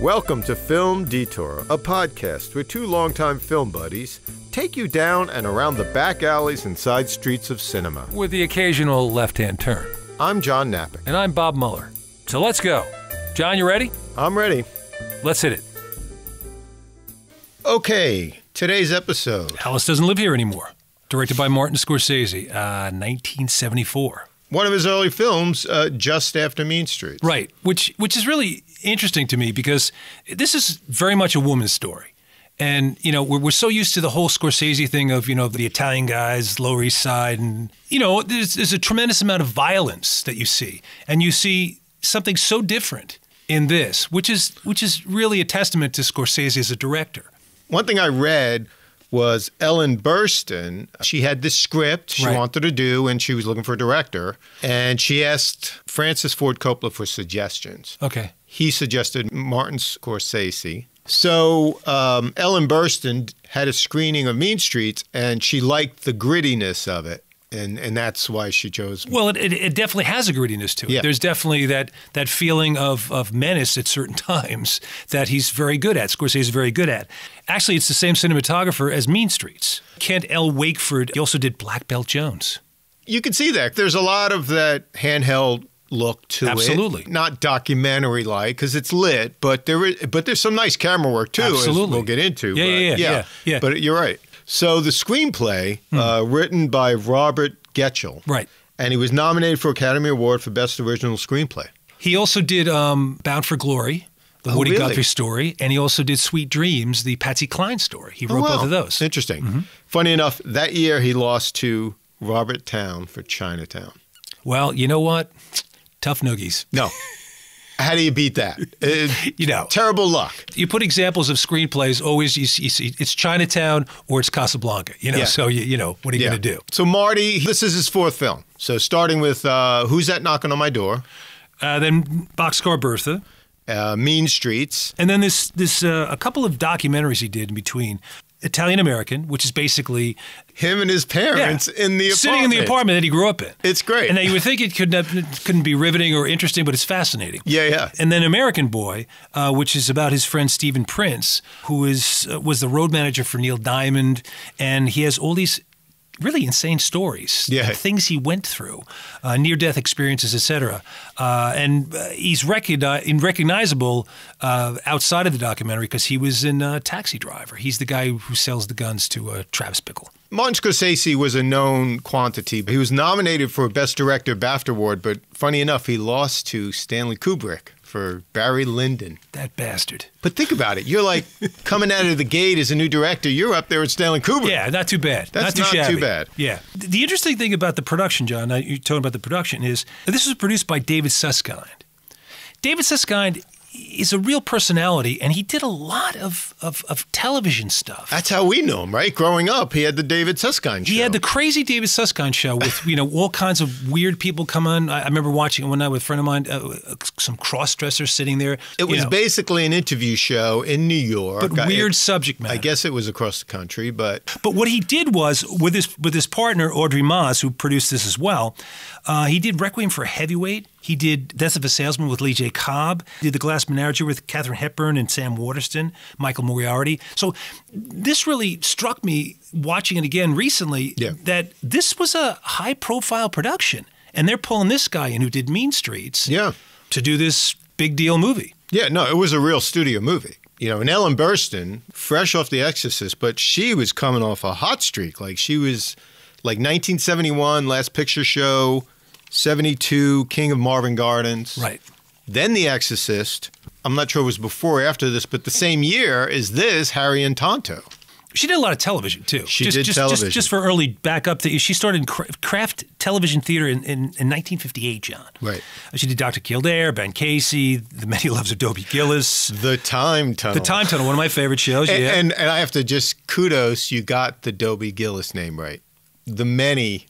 Welcome to Film Detour, a podcast where two longtime film buddies take you down and around the back alleys and side streets of cinema. With the occasional left-hand turn. I'm John Napick. And I'm Bob Mueller. So let's go. John, you ready? I'm ready. Let's hit it. Okay, today's episode. Alice Doesn't Live Here Anymore. Directed by Martin Scorsese, 1974. One of his early films, just after Mean Streets. Right, which is really interesting to me because this is very much a woman's story. And, you know, we're so used to the whole Scorsese thing of, you know, the Italian guys, Lower East Side. And, you know, there's a tremendous amount of violence that you see. And you see something so different in this, which is really a testament to Scorsese as a director. One thing I read was Ellen Burstyn. She had this script she wanted to do, and she was looking for a director. And she asked Francis Ford Coppola for suggestions. Okay. He suggested Martin Scorsese. So Ellen Burstyn had a screening of Mean Streets, and she liked the grittiness of it. And that's why she chose. Well, it definitely has a grittiness to it. Yeah. There's definitely that feeling of menace at certain times that he's very good at, Scorsese is very good at. Actually, it's the same cinematographer as Mean Streets. Kent L. Wakeford, he also did Black Belt Jones. You can see that. There's a lot of that handheld look to Absolutely. it. Not documentary-like, because it's lit, but there's some nice camera work, too, Absolutely. as we'll get into. Yeah. But you're right. So the screenplay, written by Robert Getchell. Right. And he was nominated for Academy Award for Best Original Screenplay. He also did Bound for Glory, the Woody Guthrie story, and he also did Sweet Dreams, the Patsy Cline story. He wrote both of those. Interesting. Mm-hmm. Funny enough, that year he lost to Robert Towne for Chinatown. Well, you know what? Tough noogies. No. How do you beat that? You know, terrible luck. You put examples of screenplays, always you see it's Chinatown or it's Casablanca, you know, Yeah. So, you know, what are you going to do? So Marty, this is his fourth film. So starting with Who's That Knocking on My Door? Then Boxcar Bertha. Mean Streets. And then this a couple of documentaries he did in between. Italian American, which is basically him and his parents in the apartment. Sitting in the apartment that he grew up in. It's great. And now you would think it couldn't be riveting or interesting, but it's fascinating. Yeah. And then American Boy, which is about his friend Stephen Prince, who was the road manager for Neil Diamond, and he has all these really insane stories, things he went through, near-death experiences, etc. And he's recognizable outside of the documentary because he was in Taxi Driver. He's the guy who sells the guns to Travis Bickle. Martin Scorsese was a known quantity. He was nominated for Best Director BAFTA Award, but funny enough, he lost to Stanley Kubrick for Barry Lyndon. That bastard. But think about it. You're like coming out of the gate as a new director. You're up there with Stanley Kubrick. Yeah, not too bad. That's not not too bad. Yeah. The interesting thing about the production, John, now you're talking about the production, is this was produced by David Susskind. David Susskind is a real personality, and he did a lot of television stuff. That's how we know him, right? Growing up, he had the David Susskind show. He had the crazy David Susskind show with, you know, all kinds of weird people come on. I remember watching it one night with a friend of mine, some cross-dressers sitting there. It was basically an interview show in New York. But weird subject matter. I guess it was across the country, but... But what he did was, with his partner, Audrey Maas, who produced this as well, he did Requiem for a Heavyweight. He did Death of a Salesman with Lee J. Cobb. He did The Glass Menagerie with Katharine Hepburn and Sam Waterston, Michael Moriarty. So this really struck me watching it again recently that this was a high-profile production. And they're pulling this guy in who did Mean Streets to do this big deal movie. Yeah, no, it was a real studio movie. You know, and Ellen Burstyn, fresh off The Exorcist, but she was coming off a hot streak. Like she was like 1971, Last Picture Show, 72, King of Marvin Gardens. Right. Then The Exorcist. I'm not sure it was before or after this, but the same year is this, Harry and Tonto. She did a lot of television, too. She did television. Just for early backup, she started in craft television theater in 1958, John. Right. She did Dr. Kildare, Ben Casey, The Many Loves of Dobie Gillis. The Time Tunnel. The Time Tunnel, one of my favorite shows, and I have to just kudos, you got the Dobie Gillis name right. The Many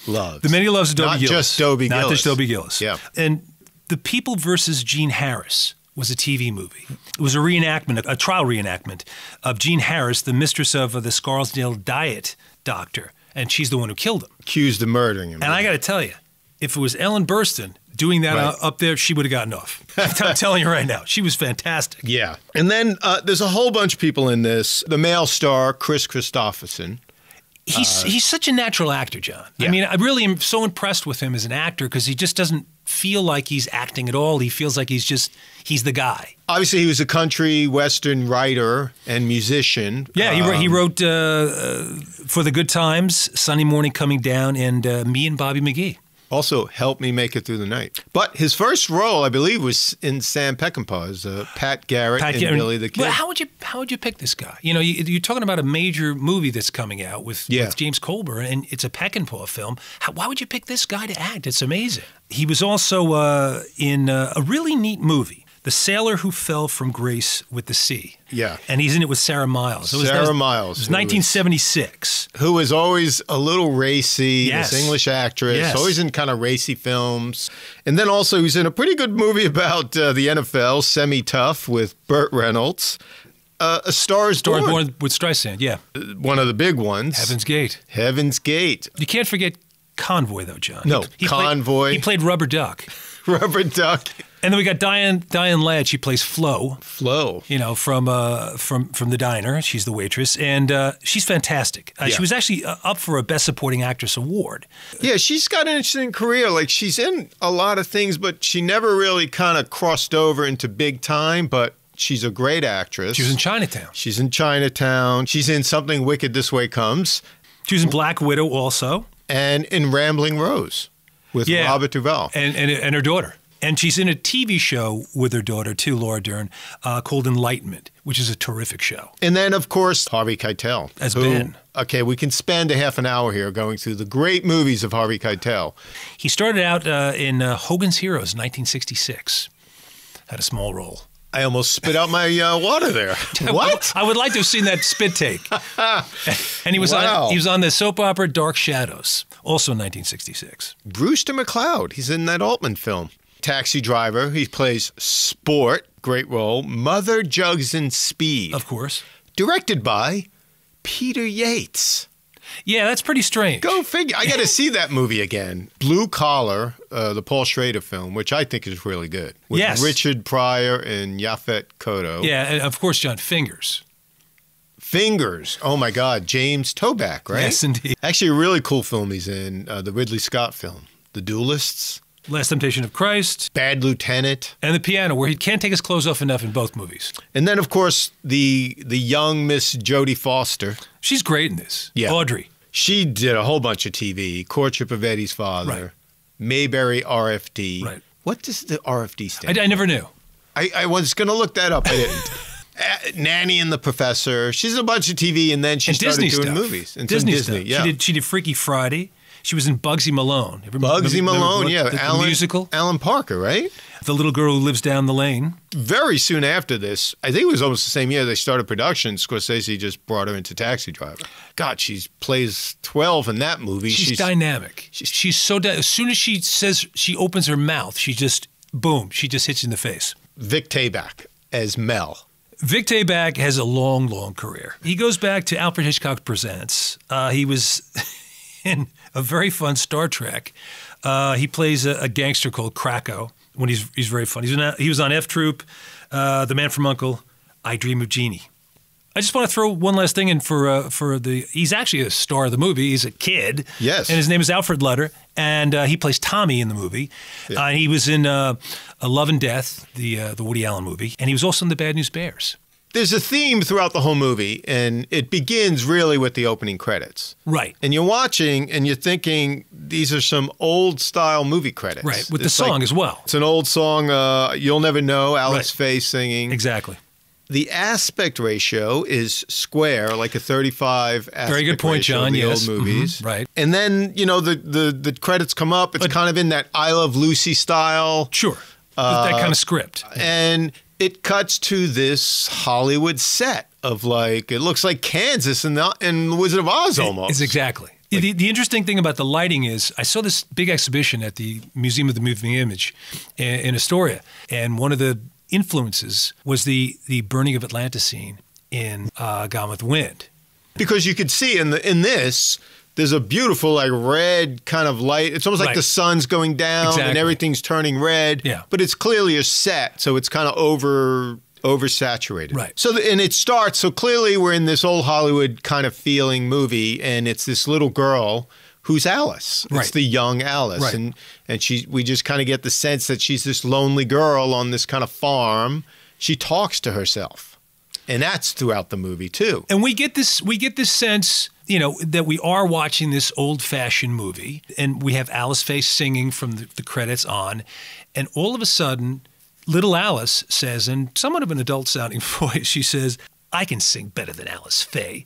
Loves. The Many Loves of Dobie Gillis. Not just Dobie Gillis. Not just Dobie Gillis. Yeah. And The People versus Gene Harris was a TV movie. It was a reenactment, a trial reenactment of Gene Harris, the mistress of the Scarsdale diet doctor, and she's the one who killed him. Accused of murdering him. And I got to tell you, if it was Ellen Burstyn doing that up there, she would have gotten off. I'm telling you right now. She was fantastic. Yeah. And then there's a whole bunch of people in this. The male star, Kris Kristofferson. He's such a natural actor, John. Yeah. I mean, I really am so impressed with him as an actor because he just doesn't feel like he's acting at all. He feels like he's the guy. Obviously, he was a country western writer and musician. Yeah, he wrote For the Good Times, Sunday Morning Coming Down, and Me and Bobby McGee. Also, Help Me Make It Through the Night. But his first role, I believe, was in Sam Peckinpah as Pat Garrett and Billy the Kid. Well, how would you pick this guy? You know, you're talking about a major movie that's coming out with James Colburn, and it's a Peckinpah film. Why would you pick this guy to act? It's amazing. He was also in a really neat movie, The Sailor Who Fell from Grace with the Sea. Yeah. And he's in it with Sarah Miles. Sarah Miles. It was 1976. Who was always a little racy, Yes. this English actress, Yes. always in kind of racy films. And then also he's in a pretty good movie about the NFL, Semi-Tough, with Burt Reynolds. A Star is Born. With Streisand, yeah. One of the big ones. Heaven's Gate. Heaven's Gate. You can't forget Convoy, though, John. No, Convoy. He played Rubber Duck. Rubber Duck. And then we got Diane Ladd. She plays Flo. Flo. You know, from the diner. She's the waitress, and she's fantastic. She was actually up for a Best Supporting Actress award. Yeah, she's got an interesting career. Like, she's in a lot of things, but she never really kind of crossed over into big time, but she's a great actress. She was in Chinatown. She's in Chinatown. She's in Something Wicked This Way Comes. She was in Black Widow also. And in Rambling Rose with Robert Duvall. And her daughter. And she's in a TV show with her daughter, too, Laura Dern, called Enlightenment, which is a terrific show. And then, of course, Harvey Keitel. As Ben. Okay, we can spend a half an hour here going through the great movies of Harvey Keitel. He started out in Hogan's Heroes, 1966. Had a small role. I almost spit out my water there. What? I would like to have seen that spit take. And he was on the soap opera Dark Shadows, also in 1966. Brewster McCloud. He's in that Altman film. Taxi Driver. He plays Sport. Great role. Mother, Jugs, and Speed. Of course. Directed by Peter Yates. Yeah, that's pretty strange. Go figure. I got to see that movie again. Blue Collar, the Paul Schrader film, which I think is really good. With Richard Pryor and Yaphet Kotto. Yeah, and of course, John, Fingers. Fingers. Oh, my God. James Toback, right? Yes, indeed. Actually, a really cool film he's in, the Ridley Scott film, The Duelists. Last Temptation of Christ. Bad Lieutenant. And The Piano, where he can't take his clothes off enough in both movies. And then, of course, the young Miss Jodie Foster. She's great in this. Yeah. Audrey. She did a whole bunch of TV. Courtship of Eddie's Father. Right. Mayberry RFD. Right. What does the RFD stand for? I never knew. I was going to look that up. I didn't. Nanny and the Professor. She's in a bunch of TV, and then she started Disney doing stuff. movies. And Disney some Disney, stuff. yeah. She did Freaky Friday. She was in Bugsy Malone. Bugsy Malone, yeah. The musical. Alan Parker, right? The little girl who lives down the lane. Very soon after this, I think it was almost the same year they started production, Scorsese just brought her into Taxi Driver. God, she plays 12 in that movie. She's dynamic. She's so as soon as she says she opens her mouth, she just, boom, she just hits you in the face. Vic Tayback as Mel. Vic Tayback has a long, long career. He goes back to Alfred Hitchcock Presents. He was in a very fun Star Trek. He plays a gangster called Krakow when he's very fun. He was on F Troop, The Man from U.N.C.L.E., I Dream of Jeannie. I just want to throw one last thing in for he's actually a star of the movie. He's a kid. Yes. And his name is Alfred Lutter, and he plays Tommy in the movie. Yeah. He was in Love and Death, the Woody Allen movie, and he was also in The Bad News Bears. There's a theme throughout the whole movie, and it begins really with the opening credits. Right. And you're watching, and you're thinking, these are some old-style movie credits. Right, with the song as well. It's an old song, You'll Never Know, Alice Faye singing. Exactly. The aspect ratio is square, like a 35 aspect Very good point, ratio John. of the Yes. old movies. Mm-hmm. Right. And then, the credits come up. It's kind of in that I Love Lucy style. Sure. That kind of script. And it cuts to this Hollywood set of it looks like Kansas and the Wizard of Oz almost. It's exactly. The interesting thing about the lighting is I saw this big exhibition at the Museum of the Moving Image in Astoria, and one of the influences was the burning of Atlanta scene in Gone with the Wind. Because you could see in this, there's a beautiful like red kind of light. It's almost like the sun's going down and everything's turning red. Yeah. But it's clearly a set, so it's kind of oversaturated. Right. So and it starts, so clearly we're in this old Hollywood kind of feeling movie, and it's this little girl who's Alice. It's the young Alice. Right. And we just kind of get the sense that she's this lonely girl on this kind of farm. She talks to herself. And that's throughout the movie too. And we get this sense, you know, that we are watching this old-fashioned movie, and we have Alice Faye singing from the credits on, and all of a sudden, little Alice says, in somewhat of an adult-sounding voice, she says, "I can sing better than Alice Faye."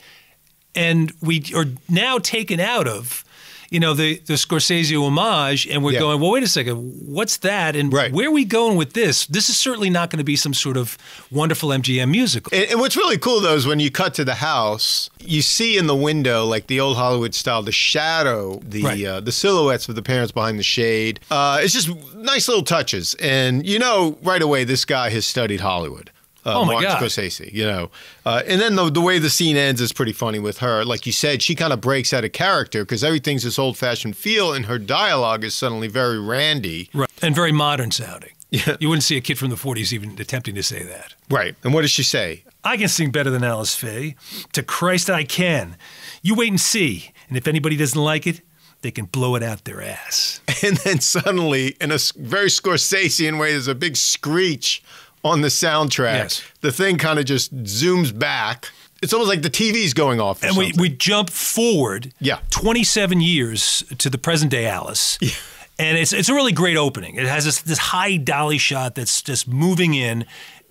And we are now taken out of, you know, the Scorsese homage, and we're going, well, wait a second, what's that? And where are we going with this? This is certainly not going to be some sort of wonderful MGM musical. And what's really cool, though, is when you cut to the house, you see in the window, like the old Hollywood style, the shadow, the silhouettes of the parents behind the shade. It's just nice little touches. And you know right away this guy has studied Hollywood. Oh my Martin God. Scorsese, you know. And then the way the scene ends is pretty funny with her. Like you said, she kind of breaks out of character because everything's this old-fashioned feel, and her dialogue is suddenly very randy. Right. And very modern sounding. Yeah. You wouldn't see a kid from the 40s even attempting to say that. Right. And what does she say? "I can sing better than Alice Faye. To Christ I can. You wait and see. And if anybody doesn't like it, they can blow it out their ass." And then suddenly, in a very Scorsesean way, there's a big screech on the soundtrack. Yes. The thing kind of just zooms back. It's almost like the TV's going off. And we jump forward 27 years to the present day Alice. Yeah. And it's a really great opening. It has this high dolly shot that's just moving in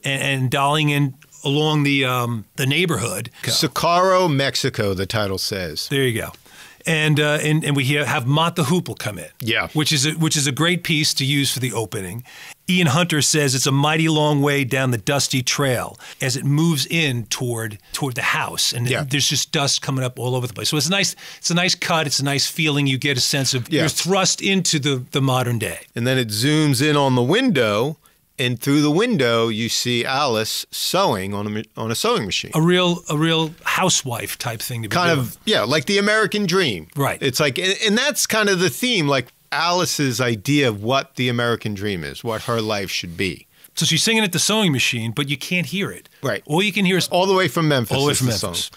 and dollying in along the neighborhood. Socorro, Mexico, the title says. There you go. And we have Mott the Hoople come in. Yeah. Which is a great piece to use for the opening. Ian Hunter says it's a mighty long way down the dusty trail as it moves in toward the house, and there's just dust coming up all over the place. So it's a nice cut. It's a nice feeling. You get a sense of you're thrust into the modern day. And then it zooms in on the window, and through the window you see Alice sewing on a sewing machine. A real housewife type thing to be kind doing. of like the American dream. Right. It's like, and that's kind of the theme, like Alice's idea of what the American dream is, what her life should be. So she's singing at the sewing machine, but you can't hear it. Right. All you can hear is all the way from Memphis. All the way from Memphis.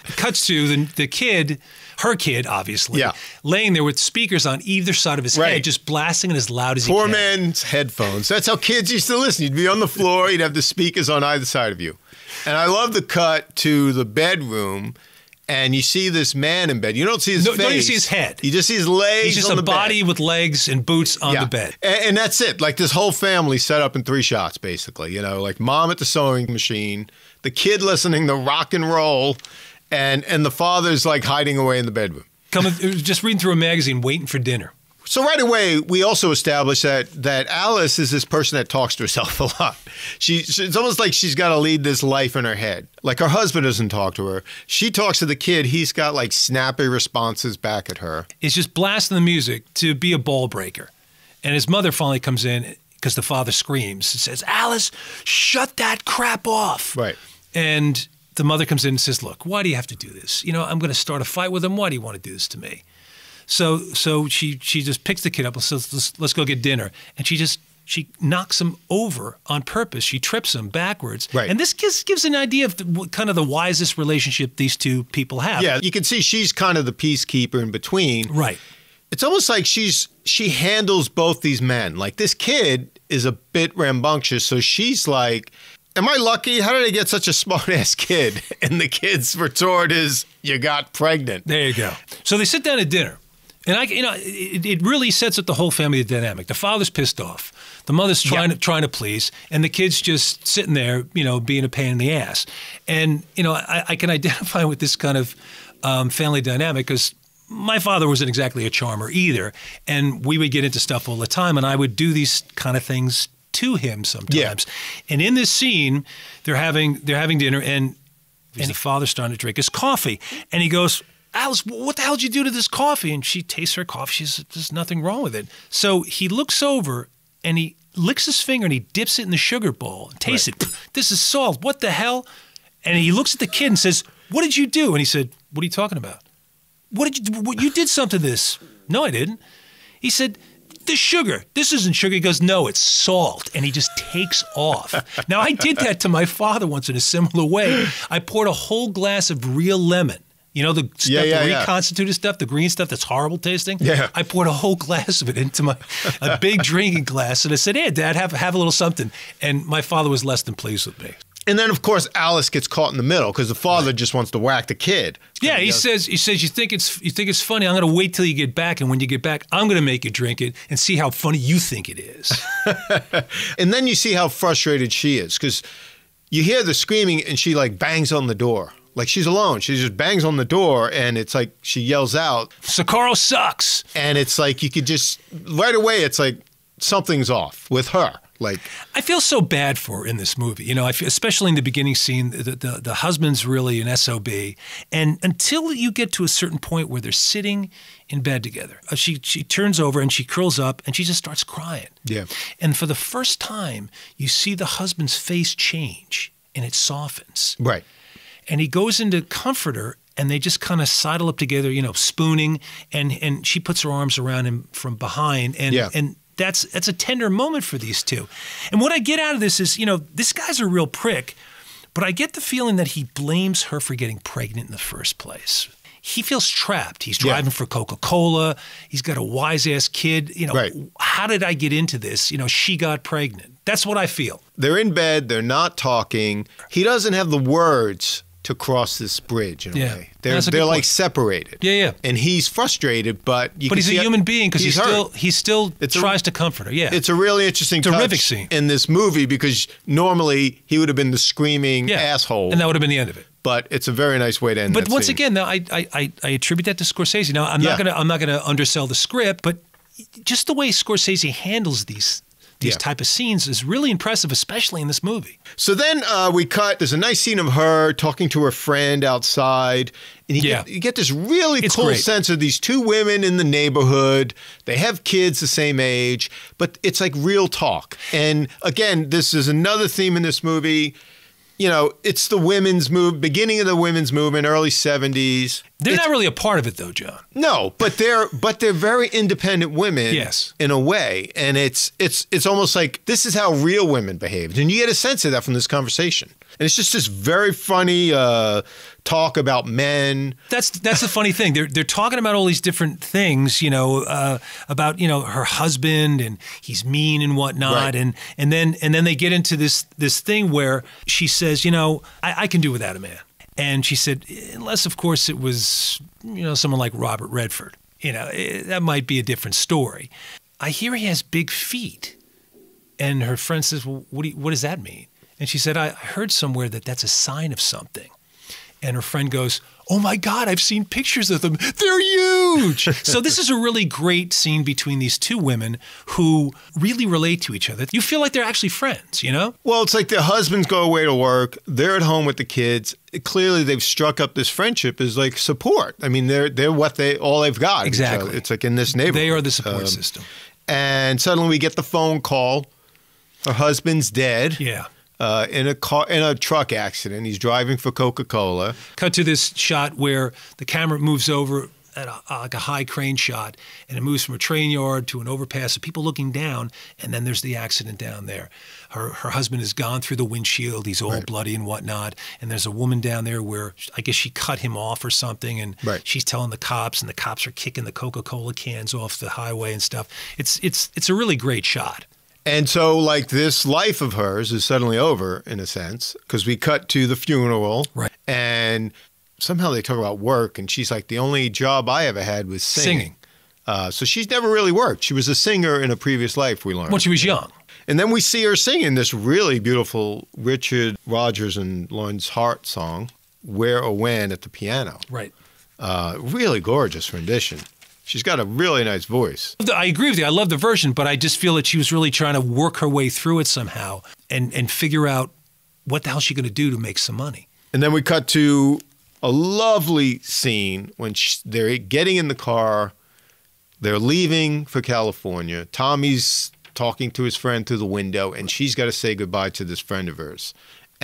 It cuts to the kid, her kid, obviously, laying there with speakers on either side of his head, just blasting it as loud as he can. Poor man's headphones. That's how kids used to listen. You'd be on the floor, you'd have the speakers on either side of you. And I love the cut to the bedroom, and you see this man in bed. You don't see his face. No, you see his head. You just see his legs. He's just on a the body bed. with legs and boots on the bed. And that's it. Like this whole family set up in 3 shots, basically. You know, like mom at the sewing machine, the kid listening to rock and roll, and the father's like hiding away in the bedroom. Just reading through a magazine, waiting for dinner. So right away, we also establish that Alice is this person that talks to herself a lot. It's almost like she's got to lead this life in her head. Like her husband doesn't talk to her. She talks to the kid. He's got like snappy responses back at her. It's just blasting the music to be a ball breaker. And his mother finally comes in because the father screams and says, "Alice, shut that crap off." Right. And the mother comes in and says, "Look, why do you have to do this? You know, I'm going to start a fight with him. Why do you want to do this to me?" So she just picks the kid up and says, let's go get dinner. And she knocks him over on purpose. She trips him backwards. Right. And this gives an idea of kind of the wisest relationship these two people have. Yeah, you can see she's kind of the peacekeeper in between. Right. It's almost like she handles both these men. Like this kid is a bit rambunctious, so she's like, am I lucky? How did I get such a smart-ass kid? And the kid's retort is, you got pregnant. There you go. So they sit down at dinner. And it really sets up the whole family dynamic. The father's pissed off. The mother's trying to please, and the kid's just sitting there, you know, being a pain in the ass. And you know, I can identify with this kind of family dynamic because my father wasn't exactly a charmer either, and we would get into stuff all the time, and I would do these kind of things to him sometimes. Yeah. And in this scene, they're having dinner, and the father's starting to drink his coffee, and he goes, "Alice, what the hell did you do to this coffee?" And she tastes her coffee. She says, "There's nothing wrong with it." So he looks over and he licks his finger and he dips it in the sugar bowl and tastes it. "This is salt. What the hell?" And he looks at the kid and says, "What did you do?" And he said, "What are you talking about?" you did something to this. No, I didn't. He said, "This sugar. This isn't sugar." He goes, "No, it's salt." And he just takes off. Now, I did that to my father once in a similar way. I poured a whole glass of real lemon. You know, the stuff, the reconstituted stuff, the green stuff that's horrible tasting? Yeah. I poured a whole glass of it into a big drinking glass. And I said, "Hey, Dad, have a little something." And my father was less than pleased with me. And then, of course, Alice gets caught in the middle because the father just wants to whack the kid. Yeah, he says, you think it's funny. I'm going to wait till you get back, and when you get back, I'm going to make you drink it and see how funny you think it is. And then you see how frustrated she is because you hear the screaming, and she like bangs on the door. Like she's alone. She just bangs on the door, and it's like she yells out, "Socorro sucks!" And it's like you could just right away. It's like something's off with her. Like, I feel so bad for her in this movie. You know, I feel, especially in the beginning scene, the husband's really an SOB. And until you get to a certain point where they're sitting in bed together, she turns over and she curls up and she just starts crying. Yeah. And for the first time, you see the husband's face change and it softens. Right. And he goes in to comfort her, and they just kind of sidle up together, you know, spooning, and she puts her arms around him from behind. And that's a tender moment for these two. And what I get out of this is, you know, this guy's a real prick, but I get the feeling that he blames her for getting pregnant in the first place. He feels trapped. He's driving for Coca-Cola. He's got a wise-ass kid. You know, how did I get into this? You know, she got pregnant. That's what I feel. They're in bed. They're not talking. He doesn't have the words to cross this bridge in a way. They're like separated. Yeah. And he's frustrated, but he's a human being because he still tries to comfort her. Yeah. It's a really interesting terrific touch scene in this movie because normally he would have been the screaming asshole. And that would have been the end of it. But it's a very nice way to end. But once again, though, I attribute that to Scorsese. Now I'm not gonna undersell the script, but just the way Scorsese handles these type of scenes is really impressive, especially in this movie. So then we cut. There's a nice scene of her talking to her friend outside. And you get this really cool sense of these two women in the neighborhood. They have kids the same age, but it's like real talk. And again, this is another theme in this movie. You know, it's the women's move, beginning of the women's movement, early 70s. They're not really a part of it, though, John. No, but they're very independent women, in a way, and it's almost like this is how real women behaved, and you get a sense of that from this conversation. And it's just this very funny talk about men. That's the funny thing. They're talking about all these different things, you know, about her husband and he's mean and whatnot, and then they get into this thing where she says, I can do without a man. And she said, unless, of course, it was, someone like Robert Redford. That might be a different story. I hear he has big feet. And her friend says, well, what does that mean? And she said, I heard somewhere that that's a sign of something. And her friend goes, oh, my God, I've seen pictures of them. They're huge. So this is a really great scene between these two women who really relate to each other. You feel like they're actually friends, Well, it's like their husbands go away to work. They're at home with the kids. Clearly, they've struck up this friendship as like support. I mean, they're all they've got. Exactly. It's like in this neighborhood. They are the support system. And suddenly we get the phone call. Her husband's dead. Yeah. In a truck accident. He's driving for Coca-Cola. Cut to this shot where the camera moves over at like a high crane shot, and it moves from a train yard to an overpass of people looking down, and then there's the accident down there. Her husband has gone through the windshield. He's all bloody and whatnot, and there's a woman down there where I guess she cut him off or something, and she's telling the cops, and the cops are kicking the Coca-Cola cans off the highway and stuff. It's a really great shot. And so, like, this life of hers is suddenly over, in a sense, because we cut to the funeral. Right. And somehow they talk about work, and she's like, the only job I ever had was singing. So she's never really worked. She was a singer in a previous life, we learned. When she was young. And then we see her singing this really beautiful Richard Rodgers and Lawrence Hart song, Where or When, at the piano. Right. Really gorgeous rendition. She's got a really nice voice. I agree with you. I love the version, but I just feel that she was really trying to work her way through it somehow and figure out what the hell she's going to do to make some money. And then we cut to a lovely scene when they're getting in the car. They're leaving for California. Tommy's talking to his friend through the window, and she's got to say goodbye to this friend of hers.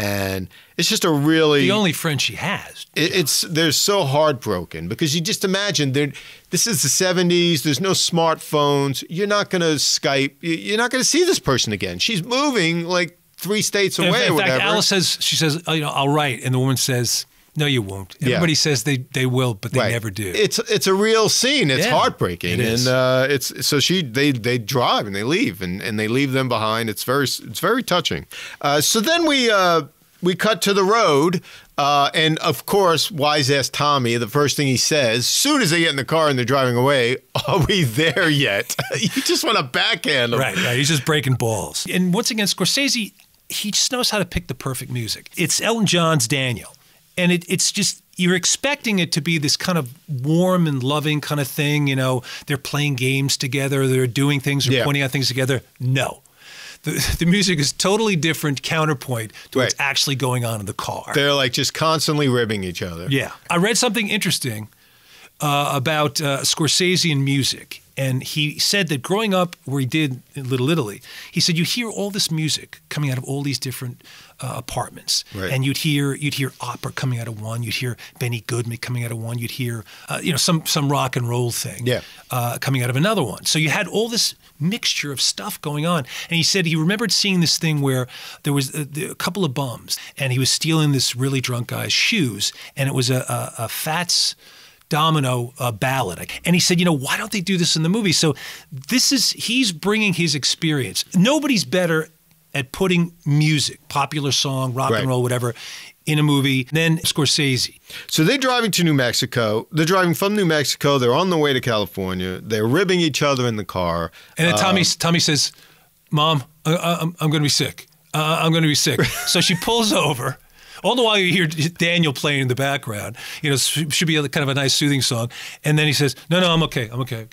And it's just a really the only friend she has. They're so heartbroken because you just imagine this is the 70s. There's no smartphones. You're not going to Skype. You're not going to see this person again. She's moving like 3 states away or whatever. In fact, Alice says, oh, I'll write, and the woman says, no, you won't. Everybody says they will, but they never do. It's a real scene. It's heartbreaking. It is. And they drive and they leave and they leave them behind. It's very touching. So then we cut to the road, and of course, wise ass Tommy. The first thing he says, as soon as they get in the car and they're driving away, "Are we there yet?" You just want to backhand him. Right. He's just breaking balls. And once again, Scorsese, he just knows how to pick the perfect music. It's Elton John's Daniel. And it's just, you're expecting it to be this kind of warm and loving kind of thing. You know, they're playing games together, they're doing things, they're pointing out things together. No. The music is totally different counterpoint to what's actually going on in the car. They're like just constantly ribbing each other. Yeah. I read something interesting about Scorsese and music. And he said that growing up where he did in Little Italy, he said you hear all this music coming out of all these different apartments, and you'd hear opera coming out of one, you'd hear Benny Goodman coming out of one, you'd hear some rock and roll thing coming out of another one. So you had all this mixture of stuff going on. And he said he remembered seeing this thing where there was a couple of bums, and he was stealing this really drunk guy's shoes, and it was a Fats Domino ballad. And he said, why don't they do this in the movie? So he's bringing his experience. Nobody's better at putting music, popular song, rock and roll, whatever, in a movie than Scorsese. So they're driving to New Mexico. They're driving from New Mexico. They're on the way to California. They're ribbing each other in the car. And then Tommy says, Mom, I'm going to be sick. I'm going to be sick. So she pulls over. All the while you hear Daniel playing in the background. Should be kind of a nice soothing song. And then he says, no, I'm okay. I'm okay.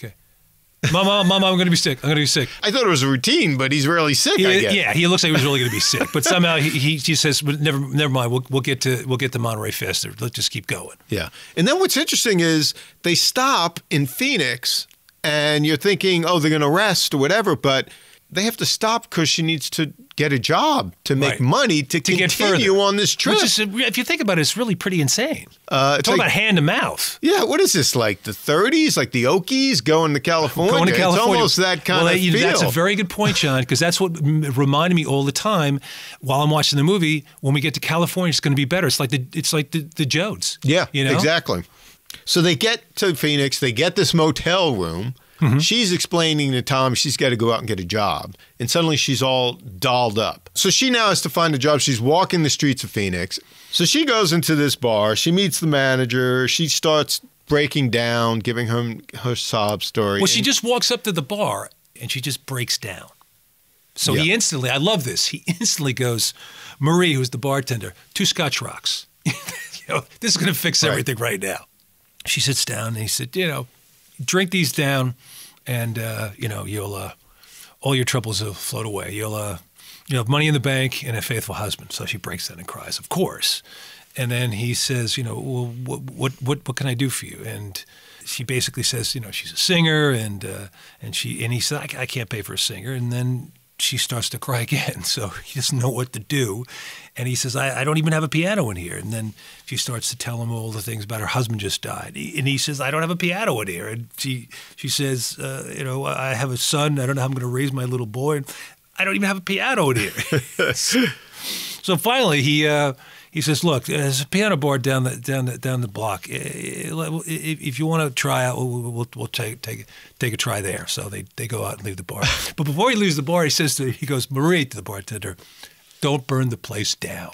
Mom, I'm going to be sick. I'm going to be sick. I thought it was a routine, but he's really sick, I guess. Yeah, he looks like he was really going to be sick. But somehow he says, never mind, we'll get to Monterey faster. Let's just keep going. Yeah. And then what's interesting is they stop in Phoenix, and you're thinking, oh, they're going to rest or whatever, but they have to stop because she needs to get a job to make money to continue on this trip. Which is, if you think about it, it's really pretty insane. Talk about hand to mouth. Yeah, what is this, like the 30s, like the Okies going to California? It's almost that kind of feel. That's a very good point, John, because that's what reminded me all the time while I'm watching the movie. When we get to California, it's going to be better. It's like the Jodes. Yeah, exactly. So they get to Phoenix. They get this motel room. Mm-hmm. She's explaining to Tom she's got to go out and get a job. And suddenly she's all dolled up. So she now has to find a job. She's walking the streets of Phoenix. So she goes into this bar. She meets the manager. She starts breaking down, giving him her sob story. Well, she just walks up to the bar and she just breaks down. So he instantly, I love this, he instantly goes, Marie, who's the bartender, 2 Scotch rocks. This is going to fix everything right now. She sits down and he said, drink these down, and you'll all your troubles will float away. You'll have money in the bank and a faithful husband. So she breaks down and cries, of course. And then he says, well, what can I do for you? And she basically says, she's a singer, and he said, I can't pay for a singer. And then she starts to cry again. So he doesn't know what to do. And he says, I don't even have a piano in here. And then she starts to tell him all the things about her husband just died. And he says, I don't have a piano in here. And she says, I have a son. I don't know how I'm going to raise my little boy. I don't even have a piano in here. So finally he says, look, there's a piano bar down the block. If you want to try out, we'll take a try there. So they go out and leave the bar. But before he leaves the bar, he goes, Marie, to the bartender, don't burn the place down.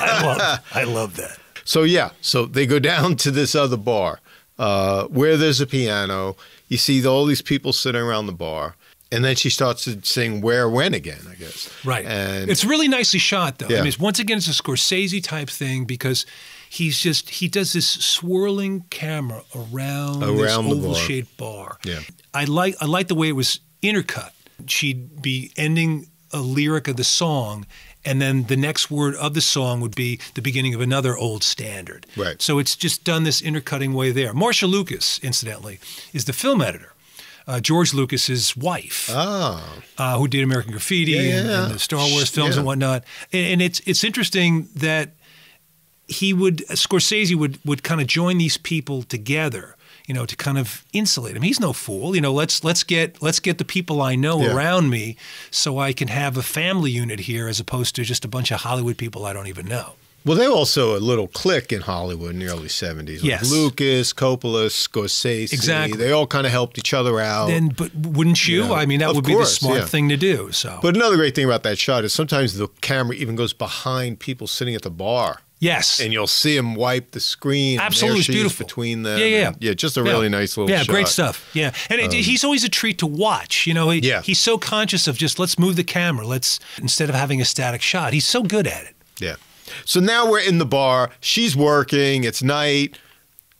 I love that. So they go down to this other bar where there's a piano. You see all these people sitting around the bar. And then she starts to sing Where, When again, I guess. Right. And it's really nicely shot, though. Yeah. Once again, it's a Scorsese type thing because he does this swirling camera around this oval-shaped bar. Yeah. I like the way it was intercut. She'd be ending a lyric of the song, and then the next word of the song would be the beginning of another old standard. Right. So it's just done this intercutting way there. Marcia Lucas, incidentally, is the film editor. George Lucas's wife, who did American Graffiti and the Star Wars films and whatnot. And it's interesting that Scorsese would kind of join these people together, to kind of insulate him. He's no fool. Let's get the people I know around me so I can have a family unit here as opposed to just a bunch of Hollywood people I don't even know. Well, they were also a little clique in Hollywood in the early 70s. Like Lucas, Coppola, Scorsese. Exactly. They all kind of helped each other out. But wouldn't you? I mean, that would be the smart thing to do. So. But another great thing about that shot is sometimes the camera even goes behind people sitting at the bar. Yes. And you'll see him wipe the screen. Absolutely, it's beautiful. Between them. Yeah. Just a really nice little shot. Yeah, great stuff. Yeah. And he's always a treat to watch. He's so conscious of just let's move the camera. Instead of having a static shot. He's so good at it. Yeah. So now we're in the bar. She's working. It's night.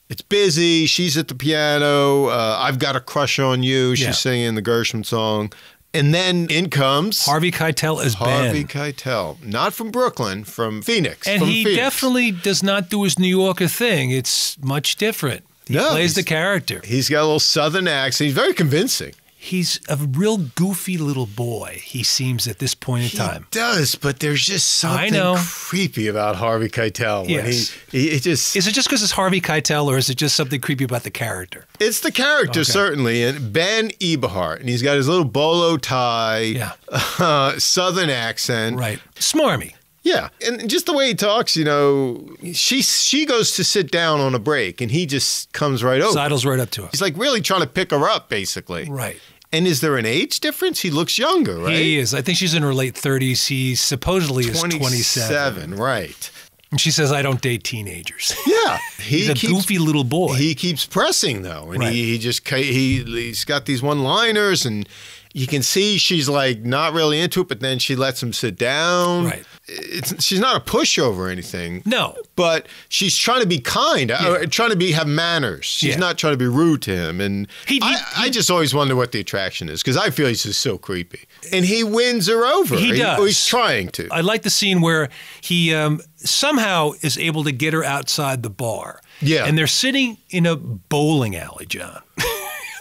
It's busy. She's at the piano. I've got a crush on you. She's singing the Gershwin song. And then in comes Harvey Keitel as Ben. Harvey Keitel. Not from Brooklyn, from Phoenix. And he definitely does not do his New Yorker thing. It's much different. He plays the character. He's got a little southern accent. He's very convincing. He's a real goofy little boy, he seems, at this point in time. He does, but there's just something creepy about Harvey Keitel. Yes. Is it just because it's Harvey Keitel, or is it just something creepy about the character? It's the character, certainly. And Ben Eberhardt, and he's got his little bolo tie, southern accent. Right. Smarmy. Yeah, and just the way he talks, she goes to sit down on a break, and he just comes right over. Sidles right up to her. He's like really trying to pick her up, basically. Right. And is there an age difference? He looks younger, right? He is. I think she's in her late 30s. He supposedly is 27. Right. And she says, I don't date teenagers. Yeah. He's a goofy little boy. He keeps pressing, though. And he's got these one-liners, and you can see she's like not really into it, but then she lets him sit down. Right. She's not a pushover or anything. No. But she's trying to be kind, trying to have manners. She's not trying to be rude to him. And I just always wonder what the attraction is, because I feel he's just so creepy. And he wins her over. He does. Or he's trying to. I like the scene where he somehow is able to get her outside the bar. Yeah. And they're sitting in a bowling alley, John.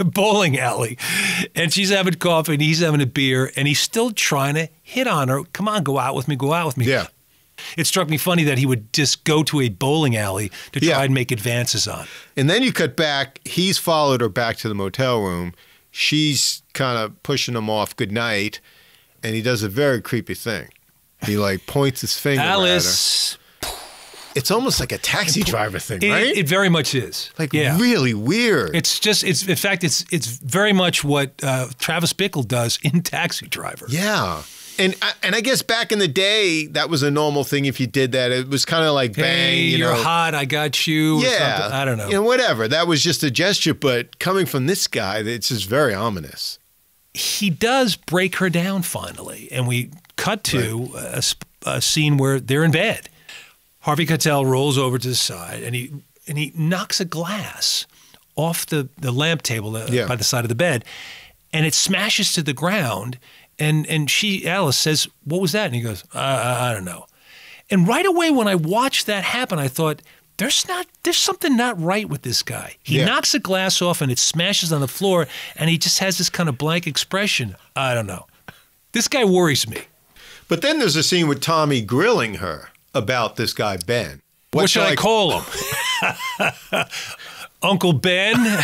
Bowling alley, and she's having coffee and he's having a beer, and he's still trying to hit on her. Come on, go out with me, go out with me. Yeah. It struck me funny that he would just go to a bowling alley to try and make advances on. And then you cut back, he's followed her back to the motel room. She's kind of pushing him off goodnight, and he does a very creepy thing. He like points his finger Alice. at her. It's almost like a Taxi Driver thing, right? It very much is. Like really weird. In fact, it's very much what Travis Bickle does in Taxi Driver. Yeah. And I guess back in the day, that was a normal thing if you did that. It was kind of like, bang, hey, you're hot, I got you. Or something. I don't know. Whatever. That was just a gesture, but coming from this guy, it's just very ominous. He does break her down finally, and we cut to a scene where they're in bed. Harvey Keitel rolls over to the side, and he knocks a glass off the lamp table by the side of the bed, and it smashes to the ground. And Alice says, "What was that?" And he goes, "I don't know." And right away, when I watched that happen, I thought, there's something not right with this guy. He knocks a glass off, and it smashes on the floor, and he just has this kind of blank expression. I don't know. This guy worries me. But then there's a scene with Tommy grilling her about this guy, Ben. What should I call him? Uncle Ben?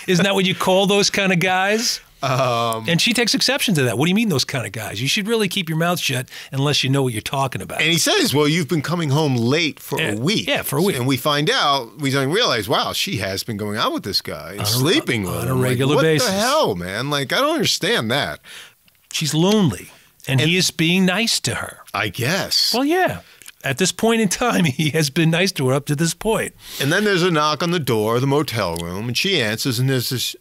Isn't that what you call those kind of guys? And she takes exception to that. What do you mean those kind of guys? You should really keep your mouth shut unless you know what you're talking about. And he says, well, you've been coming home late for a week. Yeah, for a week. And we find out, we don't realize, wow, she has been going out with this guy and sleeping with him. On a regular basis. What the hell, man? Like, I don't understand that. She's lonely, and he is being nice to her. I guess. Well, yeah. At this point in time, he has been nice to her up to this point. And then there's a knock on the door of the motel room, and she answers, and there's this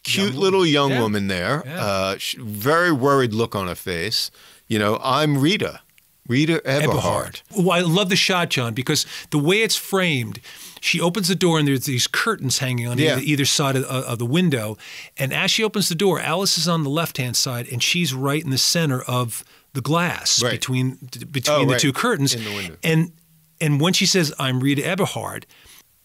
cute little young woman there, very worried look on her face. I'm Rita Eberhardt. Well, I love the shot, John, because the way it's framed, she opens the door and there's these curtains hanging on either side of the window. And as she opens the door, Alice is on the left-hand side, and she's right in the center of the glass between the two curtains. In the window. And when she says, "I'm Rita Eberhardt,"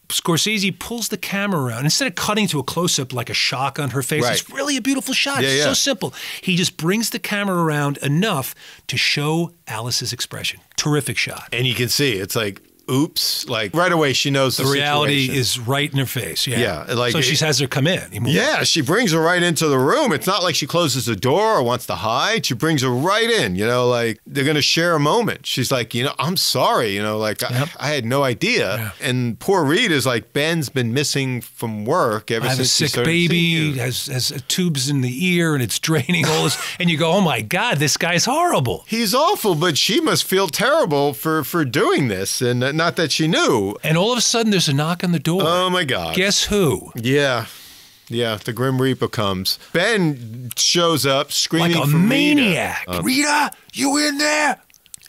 Scorsese pulls the camera around. Instead of cutting to a close-up like a shock on her face, Right. it's really a beautiful shot. Yeah, It's yeah. so simple. He just brings the camera around enough to show Alice's expression. Terrific shot. And you can see it's like, oops, like right away she knows the reality situation. is right in her face. Yeah. Yeah, like so she has her come in. Yeah, she brings her right into the room. It's not like she closes the door or wants to hide. She brings her right in, like they're going to share a moment. She's like, I'm sorry, like I had no idea. Yeah. And poor Reed is like, Ben's been missing from work ever I have a since he sick started seeing baby, you. has tubes in the ear, and it's draining all this. And you go, oh my God, this guy's horrible. He's awful, but she must feel terrible for doing this, and not that she knew. And all of a sudden, there's a knock on the door. Oh my God. Guess who? Yeah. Yeah, the Grim Reaper comes. Ben shows up screaming Like a for maniac. Rita. Rita, you in there?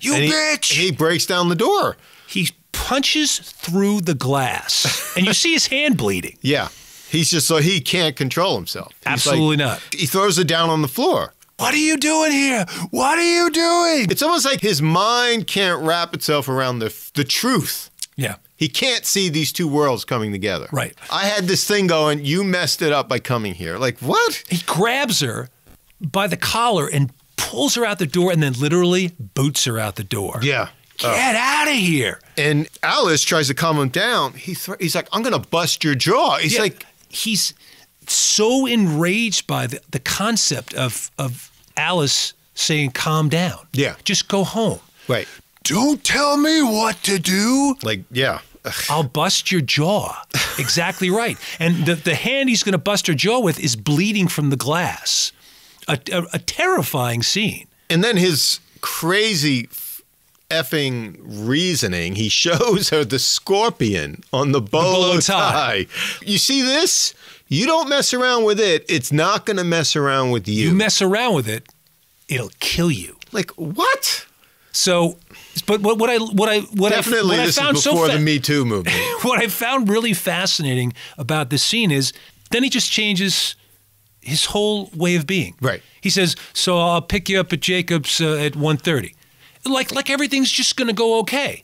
You And bitch. He breaks down the door. He punches through the glass, and you see his hand bleeding. Yeah. He's just so he can't control himself. He's Absolutely like- not. He throws it down on the floor. What are you doing here? What are you doing? It's almost like his mind can't wrap itself around the truth. Yeah. He can't see these two worlds coming together. Right. I had this thing going, you messed it up by coming here. Like, what? He grabs her by the collar and pulls her out the door and then literally boots her out the door. Yeah. Get out of here. And Alice tries to calm him down. He's like, I'm going to bust your jaw. He's Yeah, like, he's so enraged by the concept of Alice saying, calm down. Yeah. Just go home. right. Don't tell me what to do. Like, yeah. I'll bust your jaw. Exactly right. And the hand he's going to bust her jaw with is bleeding from the glass. A terrifying scene. And then his crazy effing reasoning, he shows her the scorpion on the bolo tie. You see this? You don't mess around with it. It's not going to mess around with you. You mess around with it, it'll kill you. Like, what? So, but what I Definitely this found is before the Me Too movement. What I found really fascinating about this scene is then he just changes his whole way of being. Right. He says, so I'll pick you up at Jacob's at 1:30. Like everything's just going to go okay.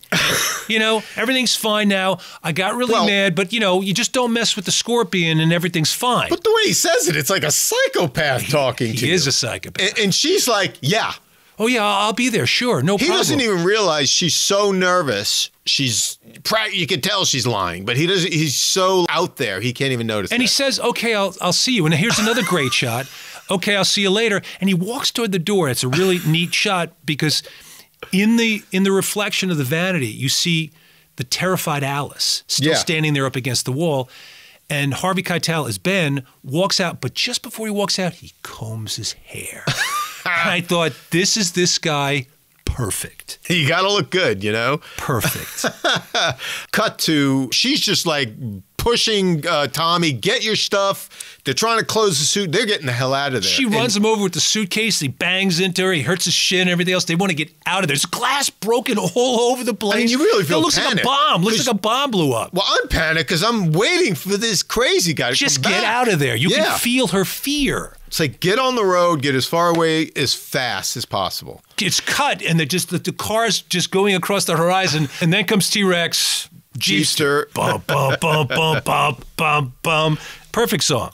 Everything's fine now. I got really mad, but, you just don't mess with the scorpion and everything's fine. But the way he says it, it's like a psychopath talking to you. He is a psychopath. And she's like, yeah. Oh, yeah, I'll be there. Sure. No He problem. doesn't even realize she's so nervous. You can tell she's lying, but he's so out there, he can't even notice And that. he says, okay, I'll see you. And here's another great shot. Okay, I'll see you later. And he walks toward the door. It's a really neat shot because in the reflection of the vanity, you see the terrified Alice still standing there up against the wall. And Harvey Keitel, as Ben, walks out. But just before he walks out, he combs his hair. And I thought, this guy, perfect. You got to look good, Perfect. Cut to, she's just like pushing Tommy, get your stuff. They're trying to close the suit. They're getting the hell out of there. She runs him over with the suitcase. He bangs into her. He hurts his shin and everything else. They want to get out of there. There's glass broken all over the place. I mean, you really feel It looks like a panicked. bomb. Looks like a bomb blew up. Well, I'm panicked because I'm waiting for this crazy guy to Just come get back. out of there. You Yeah. can feel her fear. It's like, get on the road, get as far away as fast as possible. It's cut, and the car's just going across the horizon, and then comes T-Rex, Jeepster. Bum, bum, bum, bum, bum, bum, bum. Perfect song.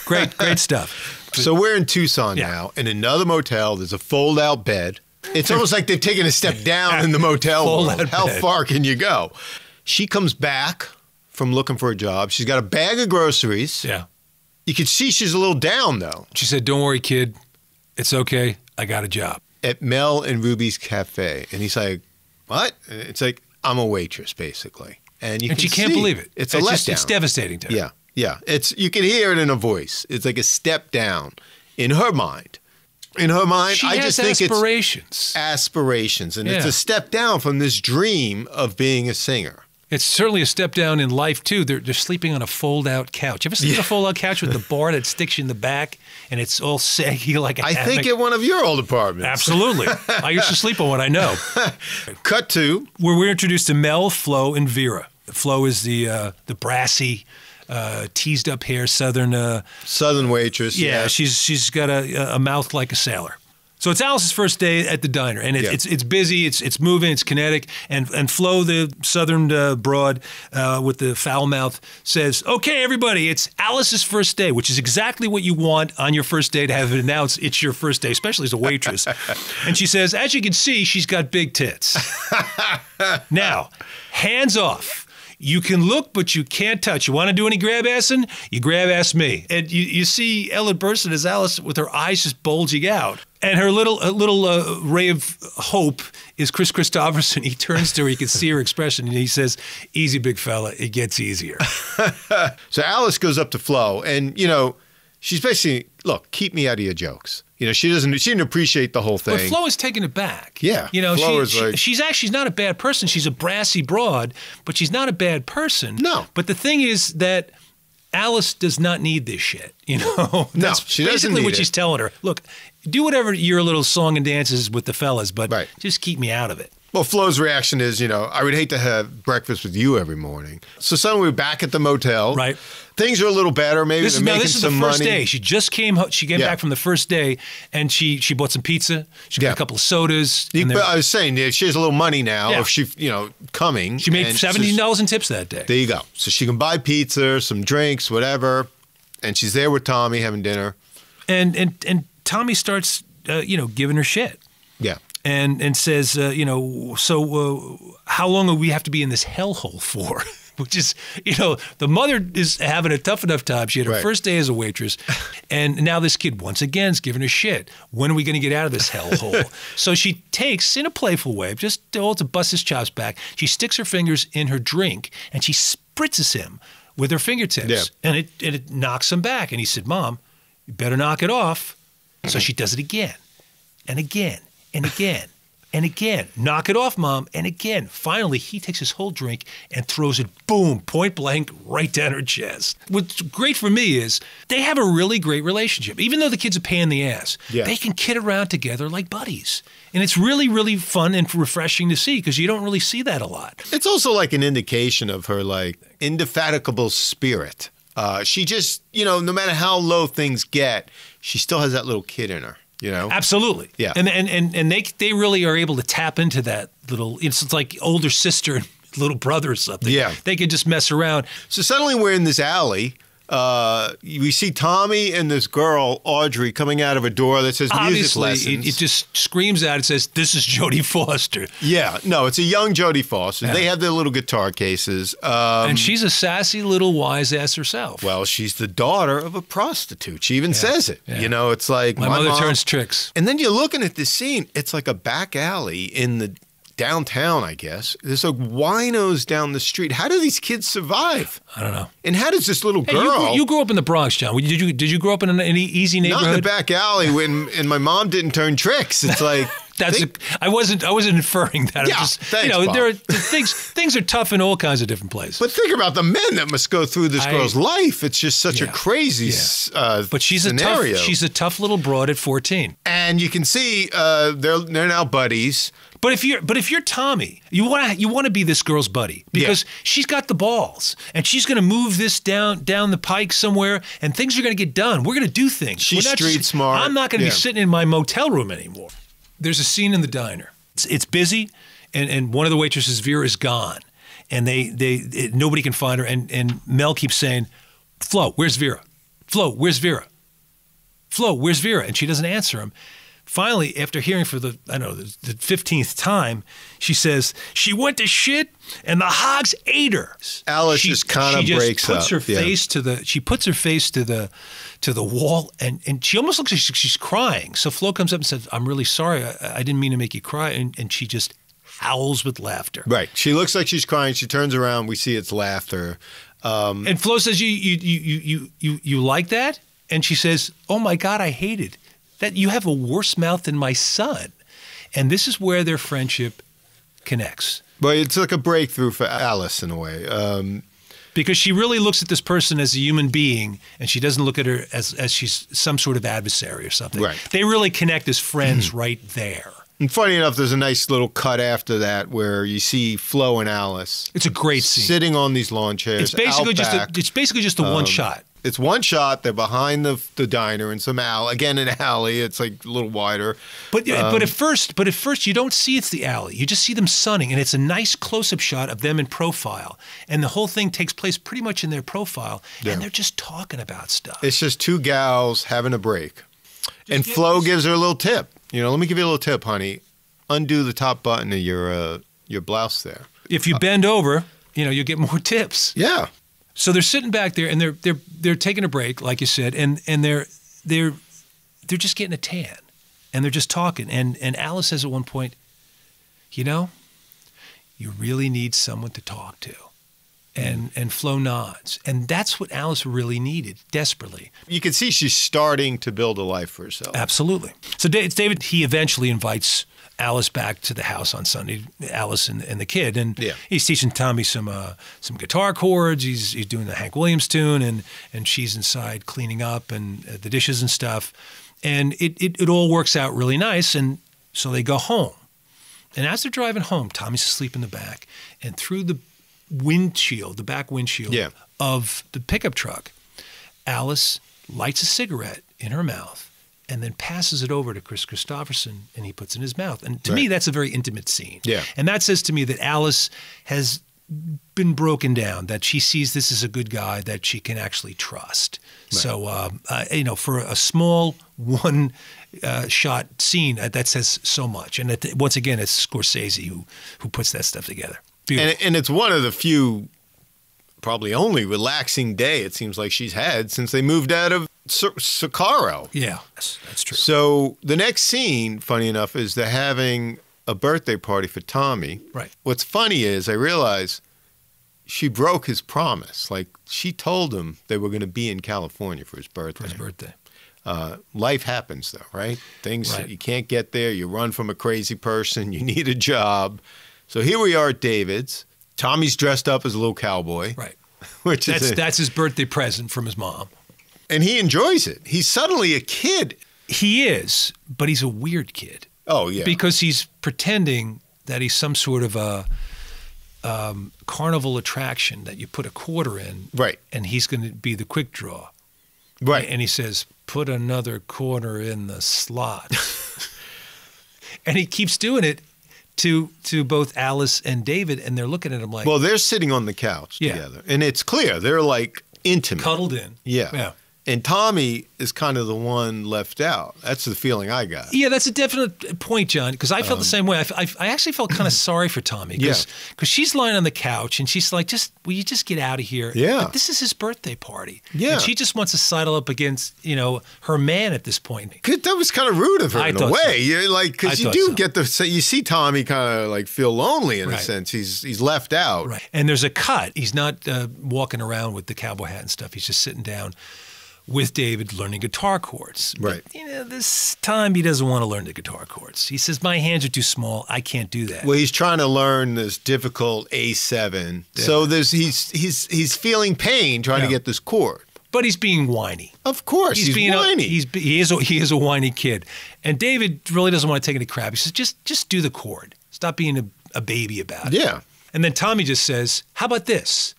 Great stuff. So we're in Tucson Yeah. now, in another motel. There's a fold-out bed. It's almost like they've taken a step down in the motel world. Fold-out How bed. far can you go? She comes back from looking for a job. She's got a bag of groceries. Yeah. You can see she's a little down, though. She said, don't worry, kid. It's okay. I got a job. At Mel and Ruby's Cafe. And he's like, what? And it's like, I'm a waitress, basically. And She can't believe it. It's a letdown. It's devastating to her. Yeah, yeah. You can hear it in her voice. It's like a step down in her mind. In her mind, She I has just think aspirations. it's aspirations. And it's Yeah. a step down from this dream of being a singer. It's certainly a step down in life, too. They're sleeping on a fold-out couch. Ever seen a fold-out couch with the bar that sticks you in the back and it's all saggy like a I hammock? think at one of your old apartments. Absolutely. I used to sleep on one, I know. Cut to. Where we're introduced to Mel, Flo, and Vera. Flo is the brassy, teased-up hair Southern... Southern waitress. she's got a mouth like a sailor. So it's Alice's first day at the diner, and it's busy, it's moving, it's kinetic, and Flo, the southern broad with the foul mouth, says, "Okay, everybody, it's Alice's first day," which is exactly what you want on your first day, to have it announced it's your first day, especially as a waitress. And she says, "As you can see, she's got big tits. Now, hands off. You can look, but you can't touch. You want to do any grab-assing? You grab-ass me." And you see Ellen Burstyn as Alice with her eyes just bulging out. And her little ray of hope is Kris Kristofferson. He turns to her, you can see her expression, and he says, "Easy, big fella, it gets easier." So Alice goes up to Flo, and, she's basically, "Look, keep me out of your jokes." She didn't appreciate the whole thing. But Flo is taken aback. Yeah. She's not a bad person. She's a brassy broad, but she's not a bad person. No. But the thing is that Alice does not need this shit. That's she doesn't basically need what it. she's telling her. Look, do whatever your little song and dances with the fellas, but Right. just keep me out of it. Well, Flo's reaction is, "I would hate to have breakfast with you every morning." So suddenly we're back at the motel. Right. Things are a little better. Maybe This they're making is some the first money. day. She just came. She came back from the first day, and she bought some pizza. She got a couple of sodas. But I was saying, she has a little money now. Yeah. If she, coming. She made and $17 in tips that day. There you go. So she can buy pizza, some drinks, whatever, and she's there with Tommy having dinner. And Tommy starts, giving her shit. Yeah. And says, so how long will we have to be in this hellhole for? Which is, the mother is having a tough enough time. She had her first day as a waitress, and now this kid once again is giving her shit. When are we going to get out of this hellhole? So she takes, in a playful way, just to bust his chops back, she sticks her fingers in her drink, and she spritzes him with her fingertips. Yeah. And it knocks him back. And he said, "Mom, you better knock it off." So she does it again, and again, and again. And again, "Knock it off, Mom." And again, finally, he takes his whole drink and throws it, boom, point blank, right down her chest. What's great for me is they have a really great relationship. Even though the kid's a pain in the ass, they can kid around together like buddies. And it's really, really fun and refreshing to see because you don't really see that a lot. It's also like an indication of her, indefatigable spirit. She just, no matter how low things get, she still has that little kid in her. Absolutely. Yeah. And they really are able to tap into that little, it's like older sister and little brother or something. Yeah. They could just mess around. So suddenly we're in this alley. We see Tommy and this girl, Audrey, coming out of a door that says music lessons. It just screams out, it says, "This is Jodie Foster." Yeah. No, it's a young Jodie Foster. Yeah. They have their little guitar cases. And she's a sassy little wise ass herself. Well, she's the daughter of a prostitute. She even says it. Yeah. It's like my mother turns tricks. And then you're looking at this scene. It's like a back alley in the downtown, I guess. There's winos down the street. How do these kids survive? I don't know. And how does this little girl? You grew up in the Bronx, John. Did you grow up in an easy neighborhood? Not in the back alley and my mom didn't turn tricks. It's like I wasn't inferring that. Yeah, thanks, Bob. There are things are tough in all kinds of different places. But think about the men that must go through this girl's life. It's just such a crazy but she's scenario. She's a tough little broad at 14. And you can see they're now buddies. But if you're Tommy, you want to be this girl's buddy because she's got the balls and she's going to move this down the pike somewhere and things are going to get done. We're going to do things. She's street smart. I'm not going to be sitting in my motel room anymore. There's a scene in the diner. It's busy, and one of the waitresses, Vera, is gone, and nobody can find her. And Mel keeps saying, "Flo, where's Vera? Flo, where's Vera? Flo, where's Vera?" And she doesn't answer him. Finally, after hearing for the 15th time, she says, "She went to shit and the hogs ate her." Alice just kind of breaks up. She puts her face to the wall and she almost looks like she's crying. So Flo comes up and says, "I'm really sorry. I didn't mean to make you cry." And she just howls with laughter. Right. She looks like she's crying. She turns around. We see it's laughter. And Flo says, "You like that?" And she says, "Oh my God, I hate it. That you have a worse mouth than my son." And this is where their friendship connects. But it's like a breakthrough for Alice in a way. Because she really looks at this person as a human being, and she doesn't look at her as she's some sort of adversary or something. Right. They really connect as friends right there. And funny enough, there's a nice little cut after that where you see Flo and Alice. It's a great scene. Sitting on these lawn chairs. It's basically just a one shot. It's one shot. They're behind the diner in some alley. Again, an alley. It's like a little wider. But at first you don't see it's the alley. You just see them sunning, and it's a nice close-up shot of them in profile. And the whole thing takes place pretty much in their profile, and they're just talking about stuff. It's just two gals having a break. And Flo gives her a little tip. Let me give you a little tip, honey. Undo the top button of your blouse there. If you bend over, you'll get more tips. Yeah. So they're sitting back there, and they're taking a break, like you said, and they're just getting a tan, and they're just talking. And Alice says at one point, you really need someone to talk to. And Flo nods. And that's what Alice really needed, desperately. You can see she's starting to build a life for herself. Absolutely. So David, he eventually invites Alice back to the house on Sunday, Alice and the kid. And he's teaching Tommy some guitar chords. He's doing the Hank Williams tune, and she's inside cleaning up and the dishes and stuff. And it all works out really nice. And so they go home. And as they're driving home, Tommy's asleep in the back. And through the back windshield of the pickup truck, Alice lights a cigarette in her mouth and then passes it over to Kris Kristofferson, and he puts it in his mouth. And to me, that's a very intimate scene. Yeah. And that says to me that Alice has been broken down, that she sees this as a good guy that she can actually trust. Right. So, for a small one-shot scene, that says so much. And once again, it's Scorsese who puts that stuff together. And it's one of the few, probably only relaxing day it seems like she's had since they moved out of Socorro. Yeah, that's true. So the next scene, funny enough, is they're having a birthday party for Tommy. Right. What's funny is I realize she broke his promise. Like, she told him they were going to be in California for his birthday. Life happens, though, right? Things, you can't get there. You run from a crazy person. You need a job. So here we are at David's. Tommy's dressed up as a little cowboy. Right. That's his birthday present from his mom. And he enjoys it. He's suddenly a kid. He is, but he's a weird kid. Oh, yeah. Because he's pretending that he's some sort of a carnival attraction that you put a quarter in. Right. And he's going to be the quick draw. Right. And he says, put another quarter in the slot. And he keeps doing it to both Alice and David, and they're looking at him like... Well, they're sitting on the couch together, and it's clear. They're like intimate. Cuddled in. Yeah. And Tommy is kind of the one left out. That's the feeling I got. Yeah, that's a definite point, John, because I felt the same way. I actually felt kind of sorry for Tommy because she's lying on the couch and she's like, will you just get out of here? Yeah. But this is his birthday party. Yeah. And she just wants to sidle up against, her man at this point. That was kind of rude of her in a way. Because you do get you see Tommy kind of like feel lonely in a sense. He's left out. Right. And there's a cut. He's not walking around with the cowboy hat and stuff. He's just sitting down with David learning guitar chords. Right. But, this time he doesn't want to learn the guitar chords. He says, my hands are too small. I can't do that. Well, he's trying to learn this difficult A7. Yeah. So he's feeling pain trying to get this chord. But he's being whiny. Of course, he's whiny. He is a whiny kid. And David really doesn't want to take any crap. He says, just do the chord. Stop being a baby about it. Yeah. And then Tommy just says, how about this?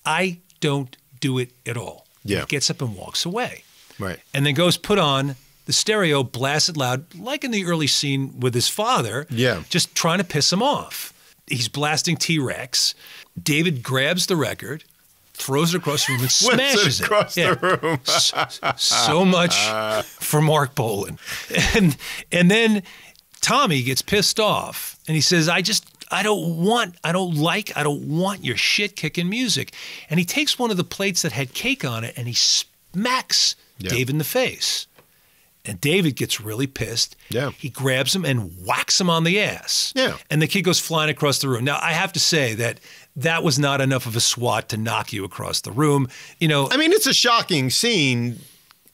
I don't do it at all. Yeah. He gets up and walks away. Right. And then goes put on the stereo, blast it loud, like in the early scene with his father. Yeah. Just trying to piss him off. He's blasting T-Rex. David grabs the record, throws it across the room, and smashes it. Across the room. So much for Mark Bolan. And then Tommy gets pissed off, and he says, I don't want your shit-kicking music. And he takes one of the plates that had cake on it, and he smacks Dave in the face. And David gets really pissed. Yeah. He grabs him and whacks him on the ass. Yeah. And the kid goes flying across the room. Now, I have to say that was not enough of a swat to knock you across the room. I mean, it's a shocking scene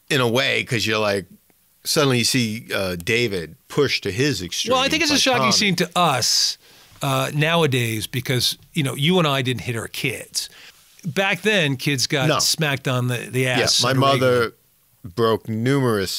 in a way because you're like, suddenly you see David pushed to his extreme. Well, I think it's a shocking scene to us nowadays because, you and I didn't hit our kids. Back then, kids got smacked on the ass. Yeah, my mother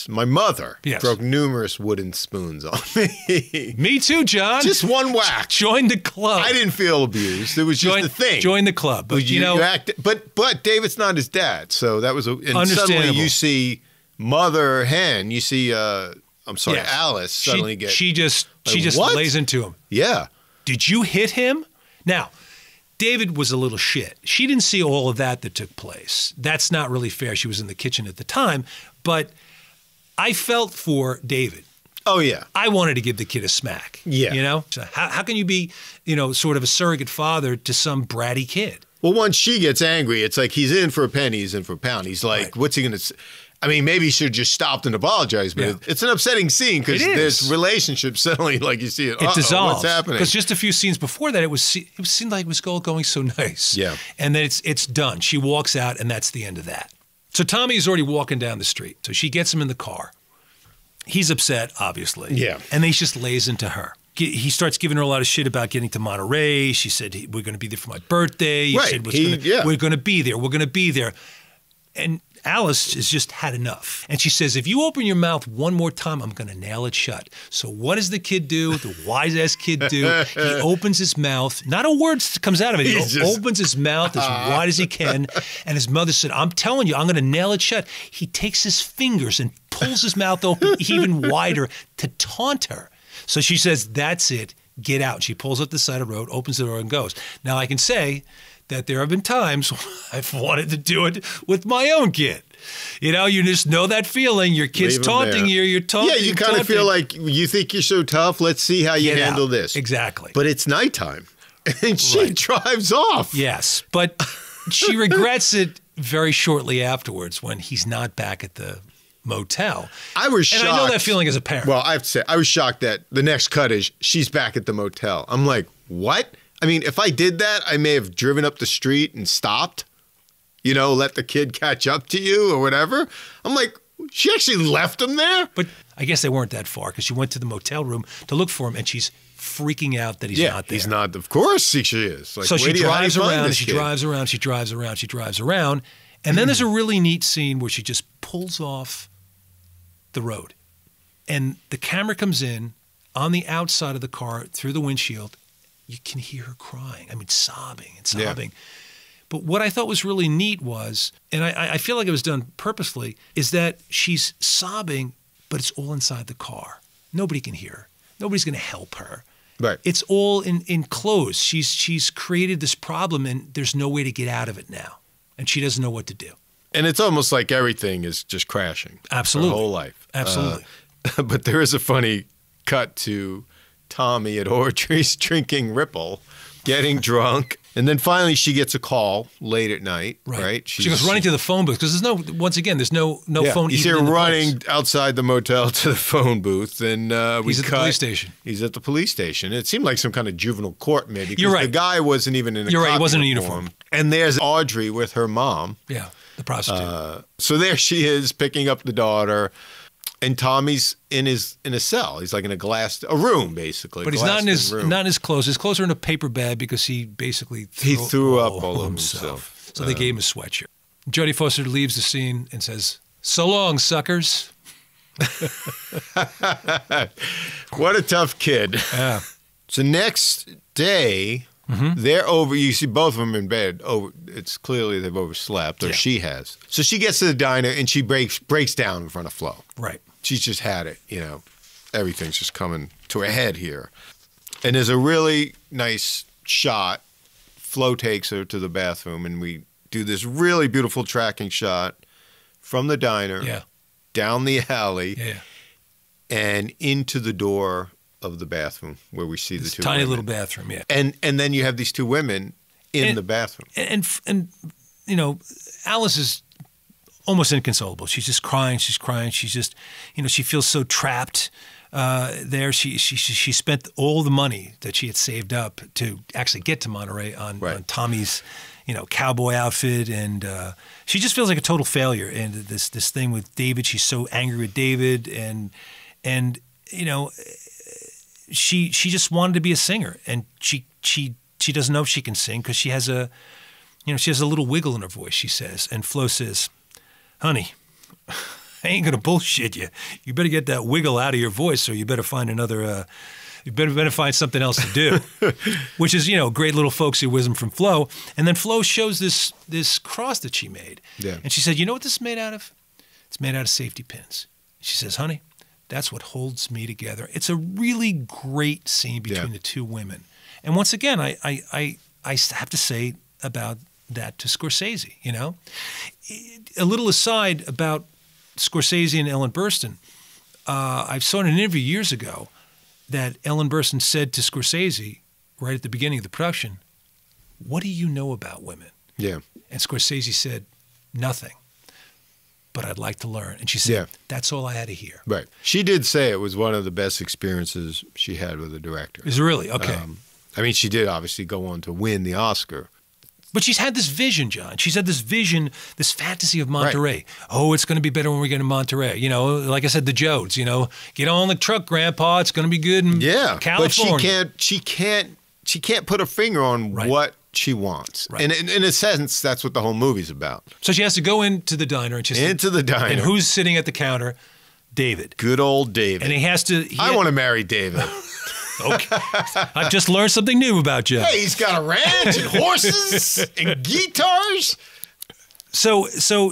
my mother Yes. broke numerous wooden spoons on me. Me too, John. Just one whack. Join the club. I didn't feel abused. It was just the thing. Join the club. But, you know, but David's not his dad, so that was and understandable. suddenly you see Mother Hen, you see Alice suddenly she just what? lays into him. Yeah. Did you hit him? Now, David was a little shit. She didn't see all of that took place. That's not really fair. She was in the kitchen at the time, but I felt for David. Oh, yeah. I wanted to give the kid a smack. Yeah. You know? So how can you be, sort of a surrogate father to some bratty kid? Well, once she gets angry, it's like he's in for a penny, he's in for a pound. He's like, Right. What's he going to say? I mean, maybe he should have just stopped and apologized, but it's an upsetting scene because this relationship suddenly, like you see it dissolves. What's happening? Because just a few scenes before that, it seemed like it was all going so nice. Yeah. And then it's done. She walks out, and that's the end of that. So Tommy is already walking down the street. So she gets him in the car. He's upset, obviously. Yeah. And then he just lays into her. He starts giving her a lot of shit about getting to Monterey. She said, we're going to be there for my birthday. He Right. said, we're going to be there. We're going to be there. And Alice has just had enough. And she says, if you open your mouth one more time, I'm going to nail it shut. So what does the kid do? The wise-ass kid do? He opens his mouth. Not a word comes out of it. He opens his mouth as wide as he can. And his mother said, I'm telling you, I'm going to nail it shut. He takes his fingers and pulls his mouth open even wider to taunt her. So she says, that's it. Get out. She pulls up the side of the road, opens the door, and goes. Now, I can say that there have been times I've wanted to do it with my own kid. You know, you just know that feeling. Your kid's taunting you. You're taunting. Yeah, you kind of feel like you think you're so tough. Let's see how you handle this. Exactly. But it's nighttime, and she drives off. Yes, but she regrets it very shortly afterwards when he's not back at the motel. I was shocked. And I know that feeling as a parent. Well, I have to say, I was shocked that the next cut is she's back at the motel. I'm like, what? I mean, if I did that, I may have driven up the street and stopped, let the kid catch up to you or whatever. I'm like, she actually left him there? But I guess they weren't that far because she went to the motel room to look for him and she's freaking out that he's not there. He's not. Of course she is. Like, so she drives around, she drives around. And then there's a really neat scene where she just pulls off the road. And the camera comes in on the outside of the car through the windshield. You can hear her crying. I mean, sobbing and sobbing. Yeah. But what I thought was really neat was, and I feel like it was done purposefully, is that she's sobbing, but it's all inside the car. Nobody can hear her. Nobody's going to help her. Right. It's all enclosed. She's created this problem, and there's no way to get out of it now. And she doesn't know what to do. And it's almost like everything is just crashing. Absolutely. Her whole life. Absolutely. But there is a funny cut to Tommy at Audrey's drinking Ripple, getting drunk. And then finally she gets a call late at night, right? She goes running to the phone booth because there's no phone. He's here running outside the motel to the phone booth, and he's at the police station. He's at the police station. It seemed like some kind of juvenile court, maybe. You're right. The guy wasn't even in a You're right. He wasn't in a uniform. uniform. And there's Audrey with her mom. Yeah, the prostitute. So there she is picking up the daughter. And Tommy's in a cell. He's like in a room, basically. But he's not in his clothes. His clothes are in a paper bag because he basically threw up all of himself. So they gave him a sweatshirt. Jodie Foster leaves the scene and says, "So long, suckers." What a tough kid. Yeah. So next day, they're over. You see both of them in bed. It's clearly they've overslept, or she has. So she gets to the diner and she breaks down in front of Flo. Right. She's just had it, Everything's just coming to a head here. And there's a really nice shot. Flo takes her to the bathroom, and we do this really beautiful tracking shot from the diner down the alley and into the door of the bathroom where we see the two tiny women. Little bathroom, yeah. And then you have these two women in the bathroom. And Alice is almost inconsolable. She's just crying. She's crying. She's just, she feels so trapped there. She spent all the money that she had saved up to actually get to Monterey on Tommy's, cowboy outfit, and she just feels like a total failure. And this thing with David, she's so angry with David, and she just wanted to be a singer, and she doesn't know if she can sing because she has a little wiggle in her voice. She says, and Flo says, "Honey, ain't going to bullshit you. You better get that wiggle out of your voice, or you better find another. You better find something else to do, which is, great little folksy wisdom from Flo. And then Flo shows this cross that she made. Yeah. And she said, you know what this is made out of? It's made out of safety pins. She says, honey, that's what holds me together. It's a really great scene between the two women. And once again, I have to say about that to Scorsese, A little aside about Scorsese and Ellen Burstyn. I saw in an interview years ago that Ellen Burstyn said to Scorsese right at the beginning of the production, what do you know about women? Yeah. And Scorsese said, nothing, but I'd like to learn. And she said, that's all I had to hear. Right. She did say it was one of the best experiences she had with a director. Is it really? Okay. She did obviously go on to win the Oscar. But she's had this vision, John. She's had this vision, this fantasy of Monterey. Right. Oh, it's going to be better when we get to Monterey. Like I said, the Jodes, get on the truck, Grandpa. It's going to be good in California. But she can't put a finger on what she wants. Right. And in a sense, that's what the whole movie's about. So she has to go into the diner. And who's sitting at the counter? David. Good old David. And he has to... I want to marry David. Okay. I've just learned something new about you. Hey, he's got a ranch and horses and guitars. So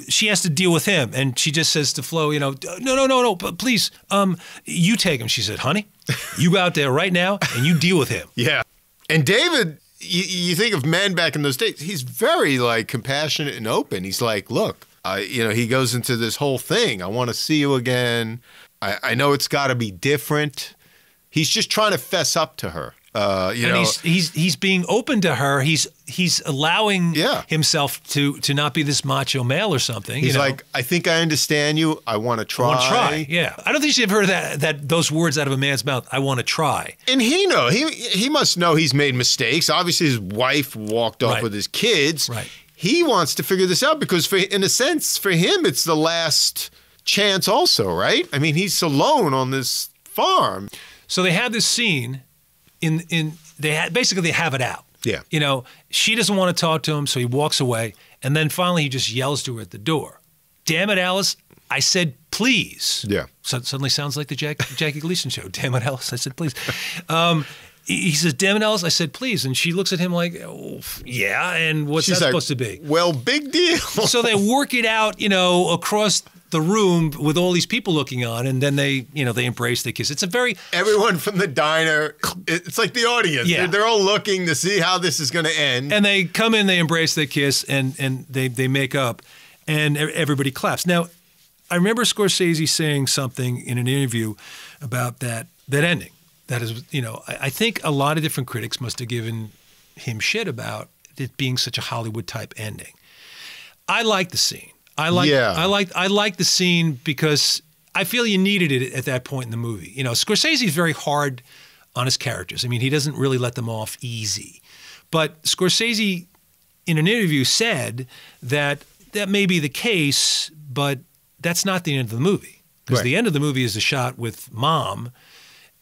she has to deal with him, and she just says to Flo, no, please, you take him. She said, honey, you go out there right now, and you deal with him. Yeah. And David, you think of men back in those days, he's very, compassionate and open. He's like, look, he goes into this whole thing. I want to see you again. I know it's got to be different. He's just trying to fess up to her, And he's being open to her. He's allowing himself to not be this macho male or something. He's like, I think I understand you. I want to try. I want to try. Yeah, I don't think she's ever heard those words out of a man's mouth. I want to try. And he must know he's made mistakes. Obviously, his wife walked off with his kids. Right. He wants to figure this out because, in a sense, for him, it's the last chance. Also, right? He's alone on this farm. So they have this scene they have it out. Yeah. She doesn't want to talk to him, so he walks away. And then finally he just yells to her at the door. Damn it, Alice. I said, please. Yeah. So it suddenly sounds like the Jackie Gleason show. Damn it, Alice. I said, please. He says, damn it, Alice. I said, please. And she looks at him like, oh, yeah. And what's that supposed to be? Well, big deal. So they work it out, across the room with all these people looking on, and then they embrace, they kiss. It's a very... Everyone from the diner, it's like the audience. Yeah. They're all looking to see how this is going to end. And they come in, they embrace, they kiss, and they make up, and everybody claps. Now, I remember Scorsese saying something in an interview about that ending. That is, I think a lot of different critics must have given him shit about it being such a Hollywood-type ending. I like the scene. I like the scene because I feel you needed it at that point in the movie. Scorsese is very hard on his characters. He doesn't really let them off easy. But Scorsese, in an interview, said that may be the case, but that's not the end of the movie. Because the end of the movie is a shot with mom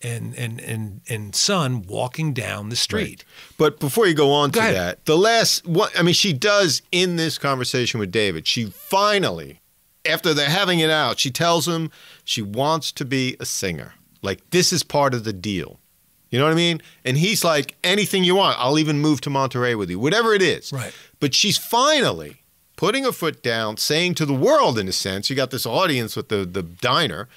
and son walking down the street. Right. But before you go on to that, the last one, she does in this conversation with David, she finally, after they're having it out, she tells him she wants to be a singer. Like, this is part of the deal. You know what I mean? And he's like, anything you want. I'll even move to Monterey with you, whatever it is. Right. But she's finally putting her foot down, saying to the world, in a sense, you got this audience with the diner,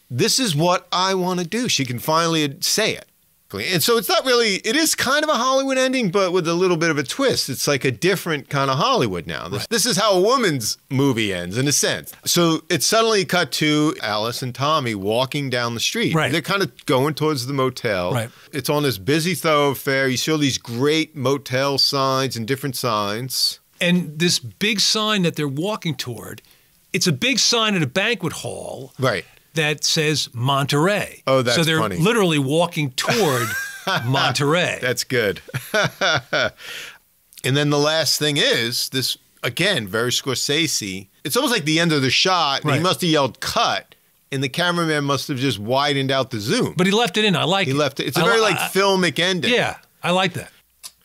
this is what I want to do. She can finally say it. And so it's not really, it is kind of a Hollywood ending, but with a little bit of a twist. It's like a different kind of Hollywood now. This is how a woman's movie ends, in a sense. So it's suddenly cut to Alice and Tommy walking down the street. Right. They're kind of going towards the motel. Right. It's on this busy thoroughfare. You see all these great motel signs and different signs. And this big sign that they're walking toward, it's a big sign at a banquet hall. Right. That says Monterey. Oh, that's funny. So they're literally walking toward Monterey. That's good. And then the last thing is this, again, very Scorsese. It's almost like the end of the shot. Right. He must have yelled cut, and the cameraman must have just widened out the zoom. But he left it in. I like it. He left it. It's a very filmic ending. Yeah, I like that.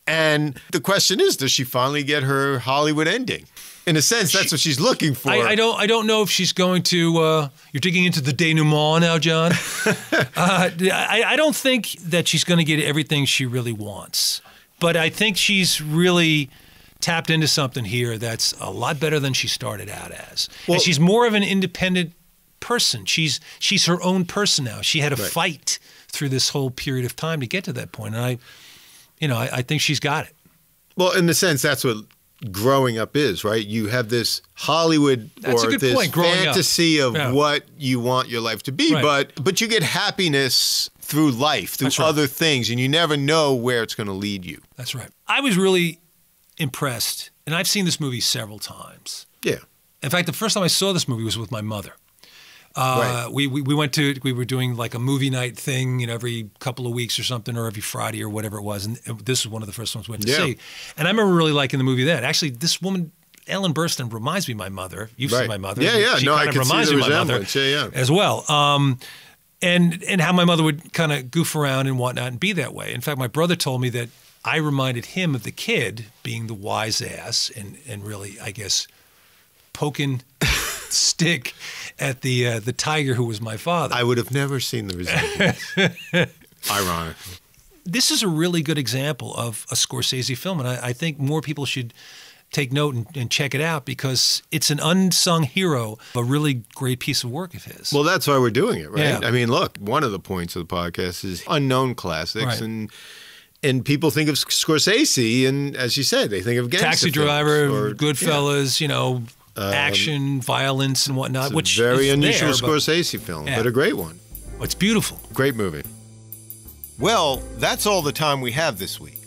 And the question is, does she finally get her Hollywood ending? In a sense, that's what she's looking for. I don't know if she's going to. You're digging into the denouement now, John. I don't think that she's going to get everything she really wants, but I think she's really tapped into something here that's a lot better than she started out as. Well, and she's more of an independent person. She's her own person now. She had to fight through this whole period of time to get to that point, and I think she's got it. Well, in a sense, that's what growing up is, right? You have this Hollywood or this fantasy of what you want your life to be, but you get happiness through life, through other things, and you never know where it's going to lead you. That's right. I was really impressed, and I've seen this movie several times. Yeah. In fact, the first time I saw this movie was with my mother. We were doing like a movie night thing, every couple of weeks or something, or every Friday or whatever it was. And this was one of the first ones we went to see. And I remember really liking the movie then. Actually, this woman, Ellen Burstyn, reminds me of my mother. You've seen my mother. Yeah. She I kind can of see reminds the me of my mother resemblance. as well. And how my mother would kind of goof around and whatnot and be that way. In fact, my brother told me that I reminded him of the kid being the wise ass and really, I guess, poking stick at the tiger who was my father. I would have never seen the resemblance. Ironically. This is a really good example of a Scorsese film, and I think more people should take note and check it out because it's an unsung hero, a really great piece of work of his. Well, that's why we're doing it, right? Yeah. I mean, look, one of the points of the podcast is unknown classics, and people think of Scorsese, and as you said, they think of gangster Taxi Driver, Goodfellas, action, violence, and whatnot. Which very is unusual there, Scorsese film, but a great one. It's beautiful. Great movie. Well, that's all the time we have this week.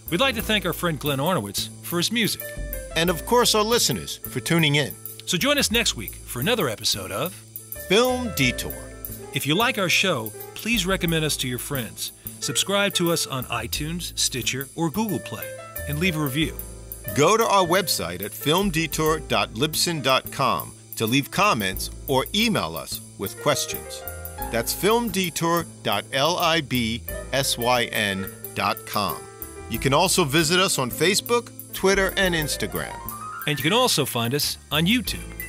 We'd like to thank our friend Glenn Arnowitz for his music. And of course, our listeners for tuning in. So join us next week for another episode of Film Detour. If you like our show, please recommend us to your friends. Subscribe to us on iTunes, Stitcher, or Google Play, and leave a review. Go to our website at filmdetour.libsyn.com to leave comments or email us with questions. That's filmdetour.libsyn.com. You can also visit us on Facebook, Twitter, and Instagram. And you can also find us on YouTube.